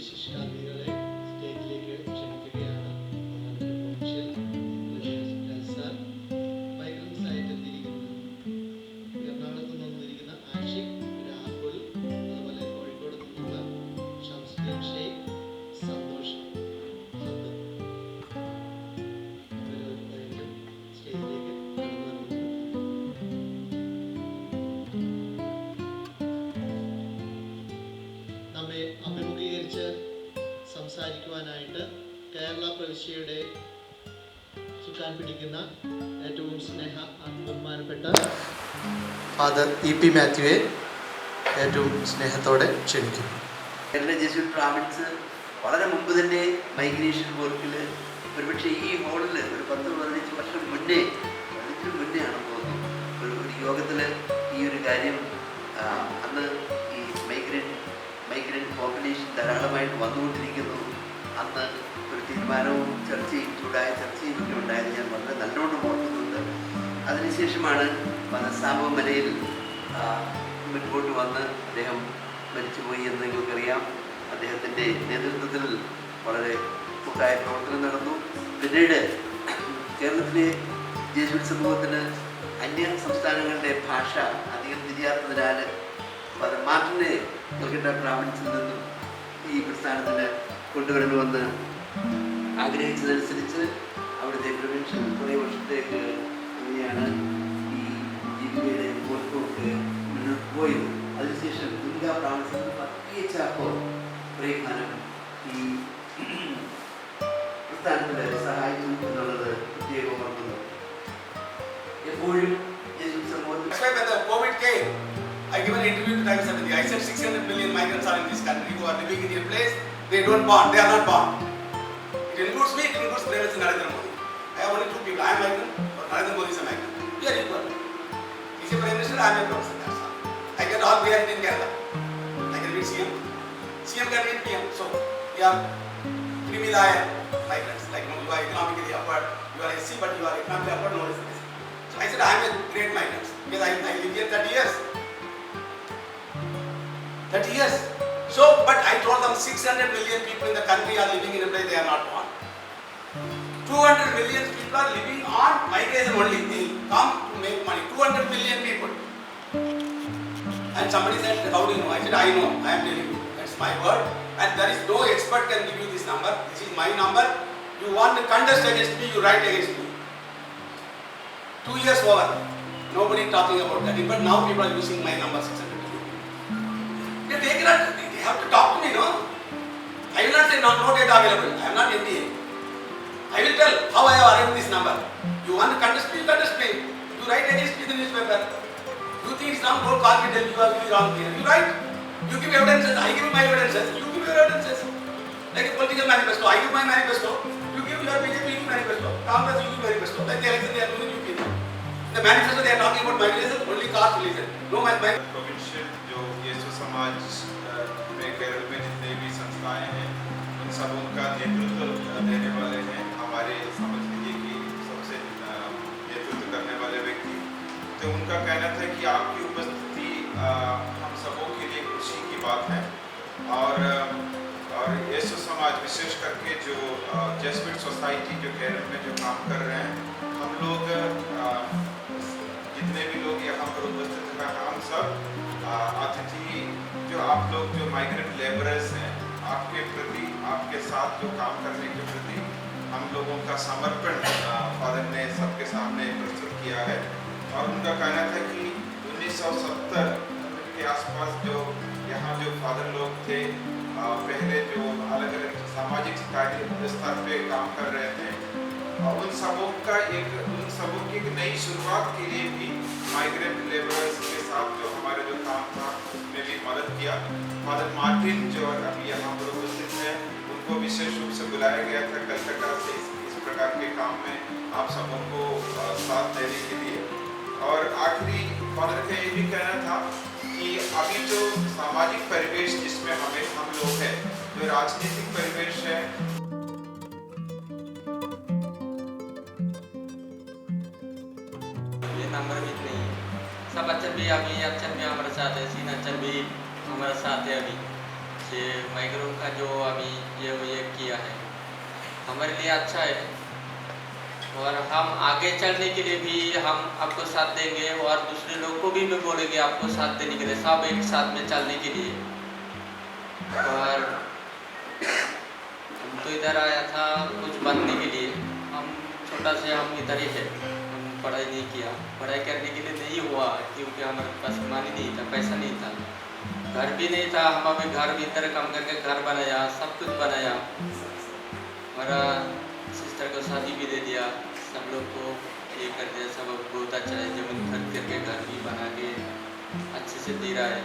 വിശിഷ്ടാതിഥികളെ സ്റ്റേജിലേക്ക് ക്ഷണിക്കുകയാണ്. ബഹുമാനപ്പെട്ട പ്രൊവിൻഷ്യൽ സാർ, മൈഗ്രൻസ് ആയിട്ട് എത്തിയിരിക്കുന്നത് എറണാകുളത്ത് നിന്നിരിക്കുന്ന ആഷിഖ്, രാഹുൽ, അതുപോലെ കോഴിക്കോട് നിന്നുള്ള ഷംസുദ്ദീൻ ഷെയ്ഖ്, സന്തോഷ്, ഇവരോരുത്തരും സ്റ്റേജിലേക്ക് കടന്നു വന്നിട്ടുണ്ട്. നമ്മെ അഭിമുഖീകരിച്ച് സംസാരിക്കുവാനായിട്ട് കേരള പ്രവിശ്യയുടെ ചുക്കാൻ പിടിക്കുന്ന ഏറ്റവും ബഹുമാനപ്പെട്ട ഫാദർ ഇ പി മാത്യുവെ ഏറ്റവും സ്നേഹത്തോടെ ക്ഷണിക്കുന്നു. കേരള ജെസ്യൂട്ട് ബ്രാഹ്മിൻസ് വളരെ മുമ്പ് തന്നെ മൈഗ്രേഷൻ വർക്കിൽ ഒരുപക്ഷെ ഈ ഹോളിൽ ഒരു 10-15 വർഷം മുന്നേ, 15 മുന്നേ ആണെന്ന് തോന്നുന്നു, ഒരു യോഗത്തിൽ ഈ ഒരു കാര്യം അന്ന് ഈ മൈഗ്രൻ്റ് പോപ്പുലേഷൻ ധാരാളമായിട്ട് വന്നുകൊണ്ടിരിക്കുന്നു. അന്ന് ഒരു തീരുമാനവും ചൂടായ ചർച്ചയും ഒക്കെ ഉണ്ടായത് ഞാൻ വളരെ നല്ലോണം ഓർക്കുന്നുണ്ട്. അതിനുശേഷമാണ് മനസ്സാമ മലയിൽ മുൻപോട്ട് വന്ന് അദ്ദേഹം മരിച്ചുപോയി എന്ന് നിങ്ങൾക്കറിയാം. അദ്ദേഹത്തിൻ്റെ നേതൃത്വത്തിൽ വളരെ കൂട്ടായ പ്രവർത്തനം നടന്നു. പിന്നീട് കേരളത്തിലെ ജെസ്യൂട്ട് സമൂഹത്തിന് അന്യ സംസ്ഥാനങ്ങളുടെ ഭാഷ അധികം തിരിയാത്തതിനാൽ ഫാദർ മാർട്ടിനെ കൽക്കട്ട ബ്രാഹ്മിൻസിൽ നിന്നും ഈ പ്രസ്ഥാനത്തിന് കൊണ്ടുവരണമെന്ന് ആഗ്രഹിച്ചതനുസരിച്ച് അവിടുത്തെ പ്രൊവിൻഷ്യൽ കുറേ വർഷത്തേക്ക് അങ്ങനെയാണ് ഈ ജീവിയുടെ മുൻപോട്ട് മുന്നോട്ട് പോയത്. അതിനുശേഷം ദുർഗാ ബ്രാഹ്മിൻസിൽ പത്തിയച്ചാപ്പോ കുറേ കാലം ഈ പ്രസ്ഥാനത്തിൽ സഹായിച്ചു എന്നുള്ളത് പ്രത്യേകം ഓർക്കുന്നു. എപ്പോഴും I gave an interview to Times 70. I said 600 million migrants are in this country who are living in a place they don't born. They are not born. It includes me. It includes Prime Minister Narendra Modi. I have only 2 people. I am migrant, but Narendra Modi is a migrant. We are equal. He is a Prime Minister. I am a professor. That's all. I get all merit in Kerala. I can meet CM. CM can meet PM. So we are creamy layer migrants. Like you are economically upward. You are SC, but you are economically upward. No SC. So I said I am a great migrant because I live here 30 years. 30 years. So, but I told them 600 million people in the country are living in a place they are not born. 200 million people are living on migration only. They come to make money. 200 million people. And somebody said, how do you know? I said, I know. I am telling you. That's my word. And there is no expert can give you this number. This is my number. You want to contest against me, you write against me. 2 years over. Nobody talking about that. But now people are using my number 600. They have to talk to me, no? I will not say no data available. I am not NDA. I will tell how I have arrived this number. You want to contest me, you contest me. You write against me in the newspaper. You think it's wrong, don't call me, tell you are wrong here. You write. You give evidences, I give my evidences. You give your evidences. Like a political manifesto, I give my manifesto. You give your BJP manifesto. Congress, you give manifesto. Like the election they are doing in UP. The manifesto they are talking about migration, only caste religion. No my provincial जो यीशु समाज में केरल में जितने भी संस्थाएं हैं उन सब उनका नेतृत्व देने वाले हैं हमारे समझ लीजिए कि सबसे नेतृत्व करने वाले व्यक्ति। तो उनका कहना था कि आपकी उपस्थिति हम सबों के लिए खुशी की बात है। और यीशु समाज विशेष करके जो जेसुइट सोसाइटी जो केरल में जो काम कर रहे हैं, हम लोग जितने भी लोग यहाँ पर उपस्थित हैं, हम सब अतिथि जो आप लोग जो माइग्रेंट लेबरर्स हैं, आपके प्रति आपके साथ जो काम करने के प्रति हम लोगों का समर्पण फादर ने सबके सामने प्रस्तुत किया है। और उनका कहना था कि 1970 के आसपास जो यहाँ जो फादर लोग थे, पहले जो अलग अलग सामाजिक स्तर पे काम कर रहे थे, और उन सबों की एक नई शुरुआत के लिए भी माइग्रेंट लेबरर्स के साथ जो हमारे जो काम था उसमें भी मदद किया। फादर मार्टिन जो अभी यहाँ पर उपस्थित हैं, उनको विशेष रूप से बुलाया गया था कलकत्ता से इस प्रकार के काम में आप सबों को साथ देने के लिए। और आखिरी फादर का ये भी कहना था कि अभी जो सामाजिक परिवेश जिसमें हम लोग हैं, जो राजनीतिक परिवेश है, नंबर भी नहीं है। सब अक्षर भी अभी अक्षर भी हमारे साथ है, 3 अक्षर भी हमारे साथ है अभी। ये माइग्रेन का जो अभी ये किया है हमारे लिए अच्छा है, और हम आगे चलने के लिए भी हम आपको साथ देंगे और दूसरे लोग को भी बोलेंगे आपको साथ देने के लिए, सब एक साथ में चलने के लिए। और हम तो इधर आया था कुछ बनने के लिए, हम छोटा से हम इधर ही है, हम पढ़ाई नहीं किया, पढ़ाई करने के लिए नहीं हुआ क्योंकि हमारे पास मनी नहीं था, पैसा नहीं था, घर भी नहीं था। हम अभी घर भीतर काम करके घर बनाया, सब कुछ बनाया, हमारा सिस्टर को शादी भी दे दिया, सब लोग को ये कर दिया, सब बहुत अच्छा है, जमीन खरीद करके घर भी बना के अच्छे से दे रहा है।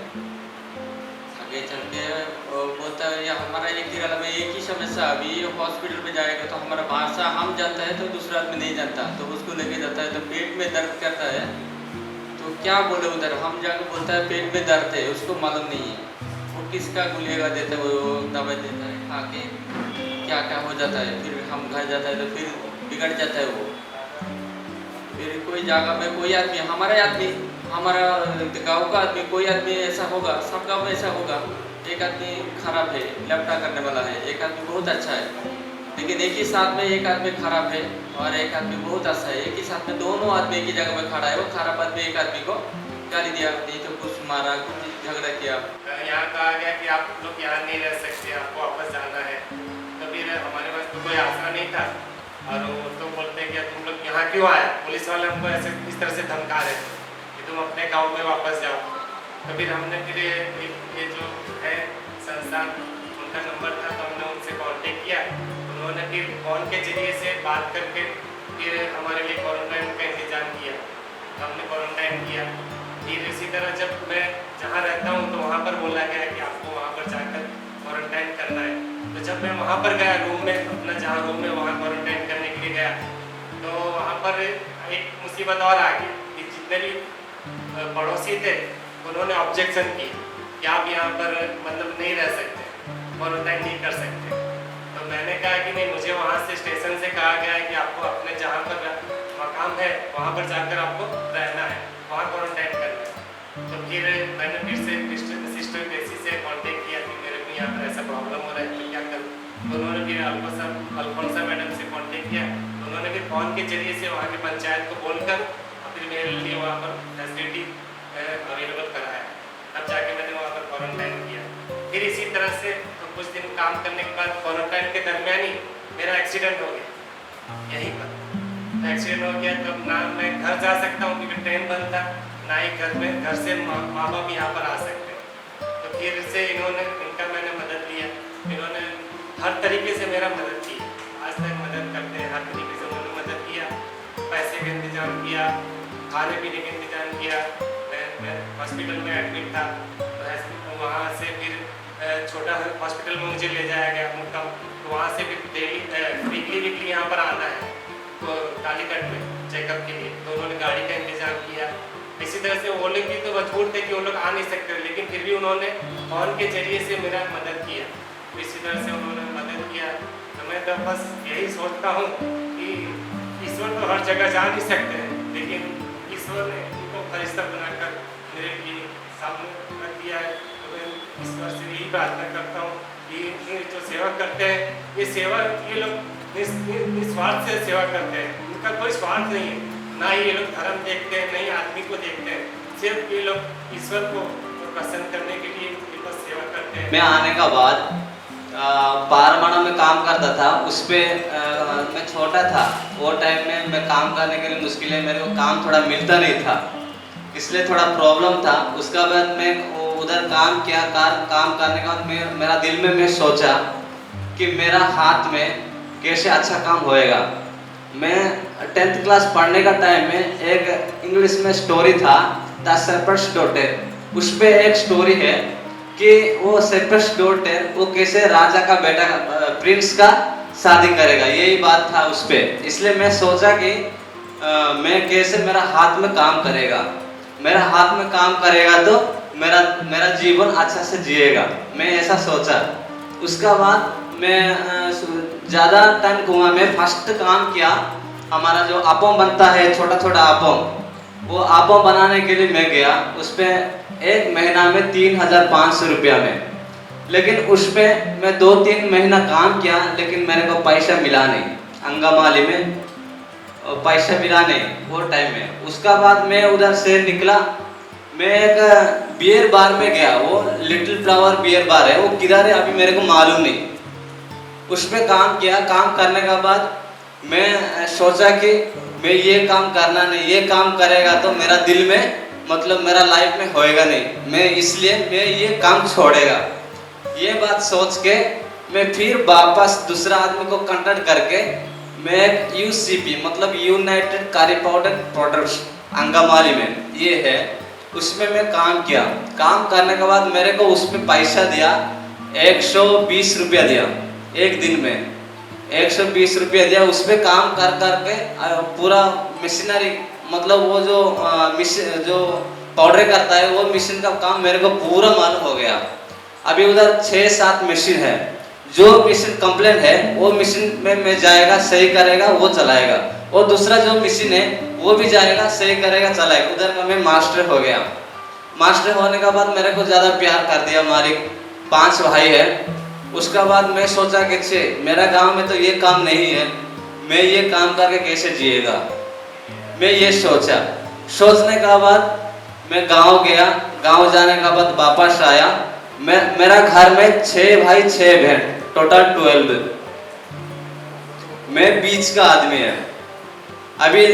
आगे चल के बोलता है या हमारा एक केरला में एक ही समस्या, अभी हॉस्पिटल में जाएगा तो हमारा भाषा हम जानता है तो दूसरा आदमी नहीं जानता, तो उसको लेके जाता है तो पेट में दर्द करता है तो क्या बोले उधर, हम जाकर बोलता है पेट में दर्द है, उसको मालूम नहीं है, वो किसका गुलेगा देता है, वो दवाई देता है, खा के क्या क्या हो जाता है, फिर हम घर जाता है तो फिर बिगड़ जाता है वो। फिर कोई जगह में कोई आदमी हमारा गांव का आदमी, कोई आदमी ऐसा होगा, सब गांव में ऐसा होगा, एक आदमी खराब है, लपटा करने वाला है, एक आदमी बहुत अच्छा है, लेकिन एक ही साथ में एक आदमी खराब है और एक आदमी बहुत अच्छा है, एक ही साथ में दोनों आदमी एक ही जगह में खड़ा है, वो खराब आदमी एक आदमी को गाली दिया, नहीं तो कुछ मारा, कुछ झगड़ा किया। यहाँ कहा गया कि आप लोग यहाँ नहीं रह सकते, आपको वापस जाना है, तो फिर हमारे पास तो कोई आसरा नहीं था, और वो तो बोलते हैं कि तुम लोग यहाँ क्यों आए, पुलिस वाले हमको ऐसे इस तरह से धमका रहे थे कि तुम अपने गांव में वापस जाओ। तो फिर हमने फिर ये जो है संस्थान, उनका नंबर था तो हमने उनसे कांटेक्ट किया, उन्होंने फिर फ़ोन के जरिए से बात करके फिर हमारे लिए क्वारंटाइन का इंतजाम किया, हमने क्वारंटाइन किया। फिर इसी तरह जब मैं जहाँ रहता हूँ तो वहाँ पर बोला गया कि आपको वहाँ पर जाकर क्वारंटाइन करना है, तो जब मैं वहाँ पर गया रूम में, अपना जहाँ रूम में वहाँ क्वारंटाइन करने के लिए गया, तो वहाँ पर एक मुसीबत और आ गई कि जितने भी पड़ोसी थे उन्होंने ऑब्जेक्शन की कि आप यहाँ पर मतलब नहीं रह सकते, क्वारंटाइन नहीं कर सकते। तो मैंने कहा कि नहीं, मुझे वहाँ से स्टेशन से कहा गया है कि आपको अपने जहाँ पर मकाम है वहाँ पर जाकर आपको रहना है, वहाँ क्वारंटाइन करना है। तो फिर मैंने फिर से सिस्टर बेसी से कांटेक्ट किया कि मेरे को यहाँ पर ऐसा प्रॉब्लम हो रहा है तो क्या करूँ। तो उन्होंने फिर अल्फोंसा मैडम से कांटेक्ट किया, तो उन्होंने फिर फ़ोन के जरिए से वहाँ की पंचायत को बोलकर फिर मेरे लिए वहाँ पर फैसिलिटी अवेलेबल कराया, तब जाके मैंने वहाँ पर क्वारंटाइन किया। फिर इसी तरह से तो कुछ दिन काम करने के बाद क्वारंटाइन के दरमियान ही मेरा एक्सीडेंट हो गया यहीं पर। एक्सीडेंट हो गया तब ना मैं घर जा सकता हूँ क्योंकि ट्रेन बंद था, ना ही घर से माँ बाप यहाँ पर आ सकते। तो फिर से इनका मैंने मदद लिया, इन्होंने हर तरीके से मेरा मदद की, आज तक मदद करते हैं, हर तरीके से उन्होंने मदद किया, पैसे का इंतजाम किया, खाने पीने का इंतजाम किया। मैं हॉस्पिटल में एडमिट था, तो वहाँ से फिर छोटा हॉस्पिटल में मुझे ले जाया गया उनका, तो वहाँ से फिर डेली वीकली यहाँ पर आना है तो कालीकट में चेकअप के लिए, तो उन्होंने गाड़ी का इंतजाम किया। इसी तरह से वो लोग भी तो मजबूर थे कि वो लोग आ नहीं सकते, लेकिन फिर भी उन्होंने फ़ोन के जरिए से मेरा मदद किया, तो इसी तरह से उन्होंने मदद किया। तो मैं तो बस यही सोचता हूँ कि ईश्वर तो हर जगह जा नहीं सकते हैं, लेकिन ईश्वर ने उनको फरिश्ता बनाकर मेरे लिए सामने रख दिया है। तो मैं ईश्वर से यही प्रार्थना करता हूँ कि ये जो सेवा करते हैं, ये सेवा ये लोग निस्वार्थ से सेवा करते हैं, उनका कोई स्वार्थ नहीं है, ना ही ये लोग धर्म देखते हैं, ना ही आदमी को देखते हैं, सिर्फ ये लोग ईश्वर को प्रसन्न करने के लिए ये लोग सेवा करते हैं। मैं आने का बाद पारमाणु में काम करता था, उस पर मैं छोटा था, वो टाइम में मैं काम करने के लिए मुश्किल है, मेरे को काम थोड़ा मिलता नहीं था, इसलिए थोड़ा प्रॉब्लम था। उसका बाद मैं उधर काम किया, काम करने का बाद मेरा दिल में मैं सोचा कि मेरा हाथ में कैसे अच्छा काम होएगा। मैं 10th क्लास पढ़ने का टाइम में एक इंग्लिश में स्टोरी था द शेपर्ड्स डॉटर, उस पर एक स्टोरी है कि वो शेपर्ड्स डॉटर वो कैसे राजा का बेटा प्रिंस का शादी करेगा, यही बात था उस पर। इसलिए मैं सोचा कि मैं कैसे मेरा हाथ में काम करेगा, मेरा हाथ में काम करेगा तो मेरा जीवन अच्छा से जिएगा, मैं ऐसा सोचा। उसका बाद मैं ज़्यादा टाइम घूमा, मैं फर्स्ट काम किया, हमारा जो आपम बनता है छोटा छोटा आपम, वो आपम बनाने के लिए मैं गया, उस पर एक महीना में 3500 रुपया में लेकिन उस पर मैं 2-3 महीना काम किया, लेकिन मेरे को पैसा मिला नहीं। अंगामाली में पैसा मिला नहीं वो टाइम में। उसका बाद मैं उधर से निकला, मैं एक बियर बार में गया, वो लिटिल फ्लावर बियर बार है, वो किधर है अभी मेरे को मालूम नहीं। उस पर काम किया। काम करने के बाद मैं सोचा कि मैं ये काम करना नहीं, ये काम करेगा तो मेरा दिल में मतलब मेरा लाइफ में होएगा नहीं, मैं इसलिए मैं ये काम छोड़ेगा। ये बात सोच के मैं फिर वापस दूसरा आदमी को कांटेक्ट करके मैं UCP मतलब यूनाइटेड करी पाउडर प्रोडक्ट्स अंगामाली में ये है, उसमें मैं काम किया। काम करने के बाद मेरे को उस पर पैसा दिया, 120 रुपया दिया एक दिन में, 120 रुपया दिया। उस पर काम कर करके पूरा मशीनरी मतलब वो जो पाउडर करता है वो मशीन का काम मेरे को पूरा मालूम हो गया। अभी उधर 6-7 मशीन है, जो मशीन कंप्लेंट है वो मशीन में मैं जाएगा, सही करेगा, वो चलाएगा, और दूसरा जो मशीन है वो भी जाएगा, सही करेगा, चलाएगा। उधर का मैं मास्टर हो गया। मास्टर होने के बाद मेरे को ज़्यादा प्यार कर दिया मालिक। 5 भाई है। उसका बाद मैं सोचा कि छे मेरा गांव में तो ये काम नहीं है, मैं ये काम करके कैसे जिएगा, मैं ये सोचा। सोचने के बाद मैं गांव गया। गांव जाने के बाद वापस आया। मेरा घर में 6 भाई 6 बहन, टोटल 12। मैं बीच का आदमी है। अभी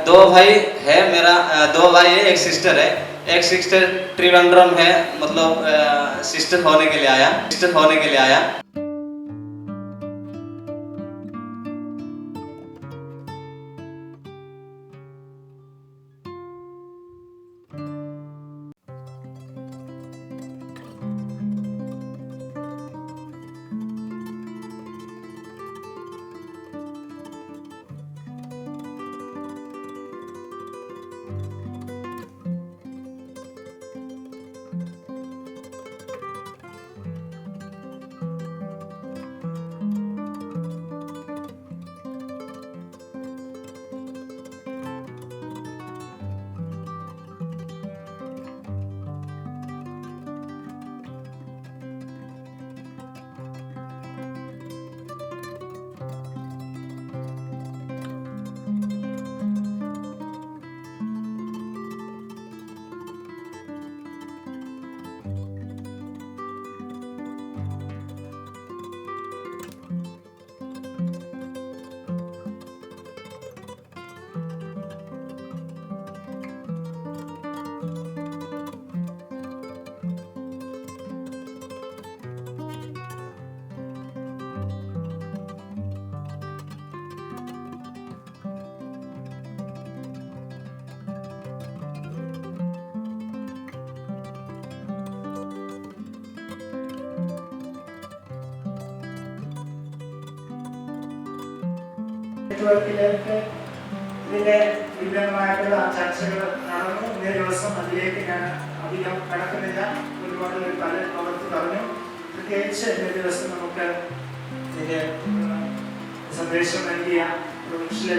2 भाई है मेरा, 2 भाई है, एक सिस्टर है। एक सिस्टर त्रिवेंद्रम है, मतलब सिस्टर होने के लिए आया। നെറ്റ്വർക്കിലേക്ക് ഇതിൻ്റെ വിപുലമായിട്ടുള്ള ചർച്ചകൾ നടന്നു. ഇന്നേ ദിവസം അതിലേക്ക് ഞാൻ അധികം കടക്കുന്നില്ല. ഒരുപാട് പല പ്രവർത്തി പറഞ്ഞു. പ്രത്യേകിച്ച് ഇന്നേ ദിവസം നമുക്ക് ഇതിൻ്റെ സന്ദേശം നൽകിയ പ്രൊഫഷണൽ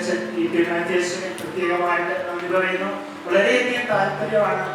മാത്യേഴ്സിന് പ്രത്യേകമായിട്ട് നന്ദി പറയുന്നു. വളരെയധികം താല്പര്യമാണ്